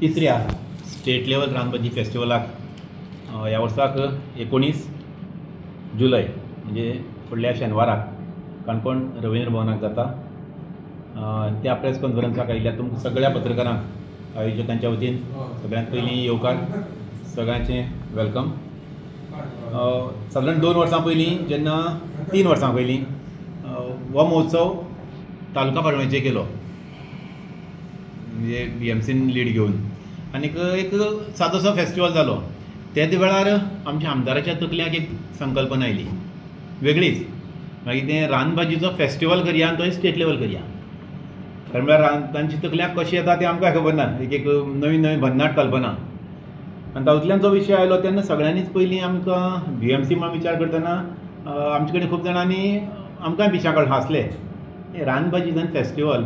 तिसऱ्या state level रानभाजी फेस्टिवलाक ह्या वर्साक 19 जुलय म्हणजे फुडल्या शेनवाराक काणकोण रवींद्र भवनाक जाता। त्या प्रेस कॉन्फरन्साक आयिल्ल्या तुमकां सगळ्या पत्रकारांक आयोजकांच्या वतीन सगळ्यांत पयलीं येवकार सगळ्यांचें वेलकम। सादारण 2 वर्सां पयलीं जेन्ना 3 वर्सां पयलीं हो महोत्सव तालुका पाटणेचेर केलो म्हणजे BMCन लीड घेवन आनीक एक सादोसो फेस्टिवल जालो। त्याच वेळार आमच्या आमदाराच्या तकल्याक एक संकल्पना आयली वेगळीच, मागीर तें रानभाजीचो फेस्टिवल करया आनी तो स्टेट लेवल करया। कारण म्हळ्यार तांची तकल्याक कशें येता तें आमकां खबर ना, एक नवीन नवीन भन्नाट कल्पना। आनी तातूंतल्यान जो विशय आयलो तेन्ना सगळ्यांनीच पयलीं आमकां BMC म्हणून विचार करतना आमचे कडेन खूब जाणांनी आमकांय पिश्याकळ हांसले, रानभाजीचो फेस्टिवल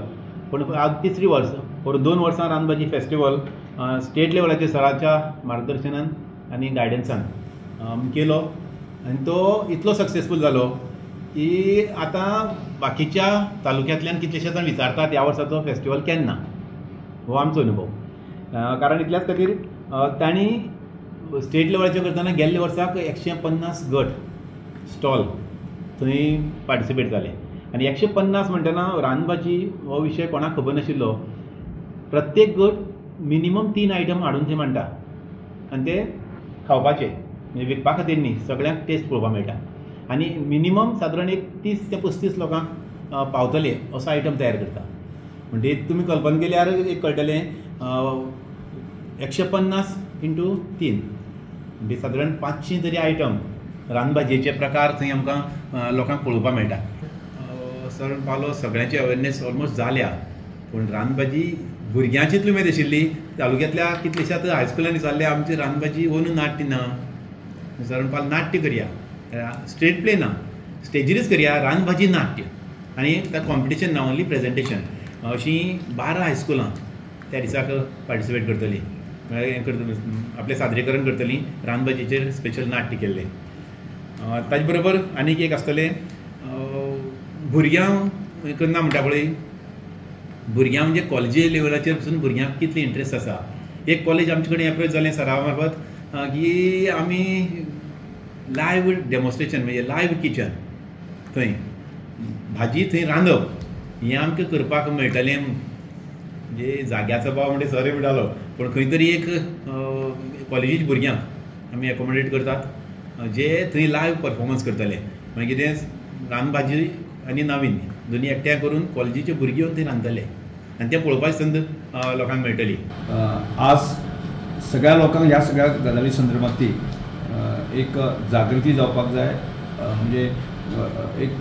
पूण आज 3री वर्स फॉर 2 वर्सां रानभाजी फेस्टिवल स्टेट लेवलाचेर सराच्या मार्गदर्शनान आनी गायडन्सान केलो आनी तो इतलो सक्सेसफूल जालो की आतां बाकीच्या तालुक्यांतल्यान कितलेशेच जाण विचारतात ह्या वर्साचो फेस्टिवल केन्ना, हो आमचो अनुभव। कारण इतल्याच खातीर तांणी स्टेट लेवलाचेर करतना गेल्ल्या वर्साक 150 गट स्टॉल थंय पार्टिसिपेट जाले आनी 150 म्हणटना रानभाजी हो विशय कोणाक खबर नाशिल्लो। प्रत्येक गट मिनिमम 3 आयटम हाडून थंय मांडटा आनी ते खावपाचे म्हणजे विकपा खातीर न्ही, सगळ्यांक टेस्ट पळोवपाक मेळटा आनी मिनिमम सादारण एक 30 ते 35 लोकांक पावतले असो आयटम तयार करता। म्हणजे तुमी कल्पना केल्यार एक कळटलें 150 × 3 म्हणजे सादारण 500 तरी आयटम रानभाजयेचे प्रकार थंय आमकां लोकांक पळोवपाक मेळटा। सर पावलो सगळ्यांची अवेरनेस ऑलमोस्ट जाल्या, पूण रानभाजी भुरग्यांचीच उमेद आशिल्ली। तालुक्यांतल्या कितलेशाच हायस्कुलांनी जाल्ले आमची रानभाजी अंदू नाट्य ना, सर पाल नाट्य करया, स्टेट प्ले ना, स्टेजीरच करया रानभाजी नाट्य आनी त्या कॉम्पिटिशन ना ओन्ली प्रेजेंटेशन अशीं 12 हायस्कुलां त्या दिसाक पार्टिसिपेट करतलीं, म्हळ्यार आपलें सादरीकरण करतलीं रानभाजीचेर स्पेशल नाट्य केल्लें। ताचे बरोबर आनीक एक आसतलें भुरग्यां करना म्हणटा पळय, भुरग्यां म्हणजे कॉलेजी लेवलाचेर पसून भुरग्यांक कितली इंट्रस्ट आसा। एक कॉलेज आमचे कडेन एप्रोच जालें सरा मार्फत की आमी लायव्ह डेमॉन्स्ट्रेशन म्हणजे लायव्ह किचन थंय भाजी थंय रांदप हें आमकां करपाक मेळटलें। म्हणजे जाग्याचो भाव म्हणजे सर म्हणटालो, पूण खंय तरी एक कॉलेजीच्या भुरग्यांक आमी एकोमोडेट करतात जे थंय लायव्ह परफॉर्मन्स करतले, मागीर कितें रानभाजी आनी नावीन दोनी एकठांय करून कॉलेजीचे भुरगीं येवन थंय रांदतले आनी तें पळोवपाची संद लोकांक मेळटली। आज सगळ्या लोकांक ह्या सगळ्या गजाली संदर्भांतली एक जागृती जावपाक जाय, म्हणजे एक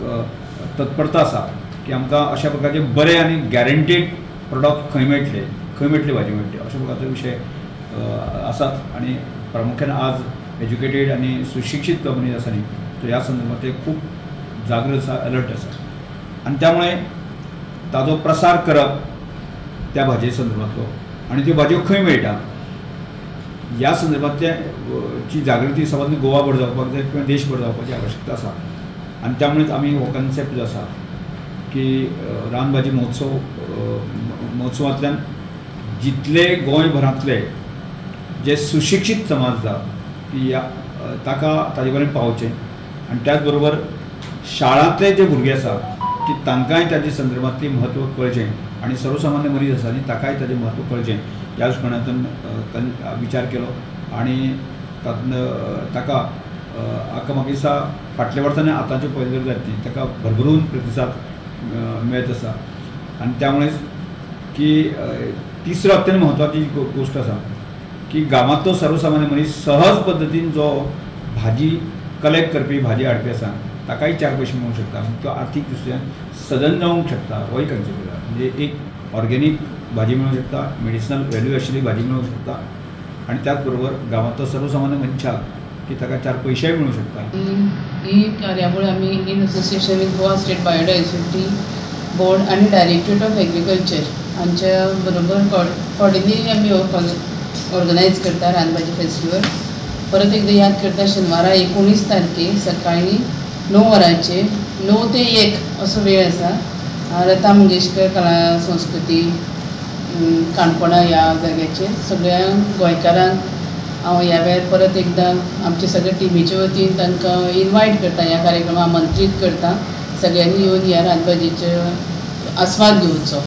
तत्परता आसा की आमकां अशा प्रकारचे बरे आनी गॅरंटीड प्रोडक्ट खंय मेळटले, खंय मेळटली भाजी मेळटली अशा प्रकारचे विशय आसात। आनी प्रामुख्यान आज एज्युकेटेड आनी सुशिक्षीत कंपनीज आसा न्ही, तो ह्या संदर्भात ते खूब जागृत आसा, अलर्ट आसा आनी त्यामुळे ताजो प्रसार करप त्या भाजये संदर्भांतलो आनी त्यो भाजयो खंय मेळटा ह्या संदर्भांतची जागृती समज गोवाभर जावपाक जाय किंवा देशभर जावपाची आवश्यकता आसा। आनी त्यामुळेच आमी हो कन्सेप्ट जो आसा की रानभाजी महोत्सवांतल्यान जितले गोंयभरांतले जे सुशिक्षीत समाज आसा ह्या ताका ताजे कडेन पावचें आनी त्याच बरोबर शाळांतले जे भुरगे आसा की तांकांय ताजे संदर्भांतली म्हत्व कळचें आनी सर्वसामान्य मनीस आसा न्ही ताकाय ताजें म्हत्व कळचें ह्या दृश्टिकोनांतून विचार केलो आनी ताका म्हाका दिसता फाटल्या वर्सांनी आतांच्यो पळयल्यो जायत न्ही ताका भरभरून प्रतिसाद मेळत आसा। आनी त्यामुळेच की तिसरो अत्यंत म्हत्वाची गोश्ट आसा की गांवांतलो सर्वसामान्य मनीस सहज पद्दतीन जो भाजी कलेक्ट करपी भाजी हाडपी आसा ताकाय 4 पयशे मेळूंक शकता, तो आर्थीक दृश्ट्यान सदन जावंक शकता हो एक कन्सेप्ट आसा। म्हणजे एक ऑर्गेनीक भाजी मेळूंक शकता, मेडिसिनल व्हॅल्यू आशिल्ली भाजी मेळूंक शकता आनी त्याच बरोबर गांवांतलो सर्वसामान्य मनशाक की ताका 4 पयशेय मेळूंक शकता। ही कार्यावळ आमी in association with Goa state biodiversity board आनी डायरेक्टरेट ऑफ एग्रीकल्चर हांच्या बरोबर कॉर्डिनेटली आमी ऑर्गनायज करता रानभाजी फेस्टिवल। परत एकदा याद करता शेनवारा 19 तारखेक सकाळी 9 वरांचेर 9 ते 1 असो वेळ आसा। लता मंगेशकर कला संस्कृती काणकोणा ह्या जाग्याचेर सगळ्या गोंयकारांक हांव ह्या वेळार परत एकदां आमचे सगळे टिमीचे वतीन तांकां इनवायट करता, ह्या कार्यक्रमाक आमंत्रीत करता. सगळ्यांनी येवन ह्या रांदभाजीचो आस्वाद घेवचो.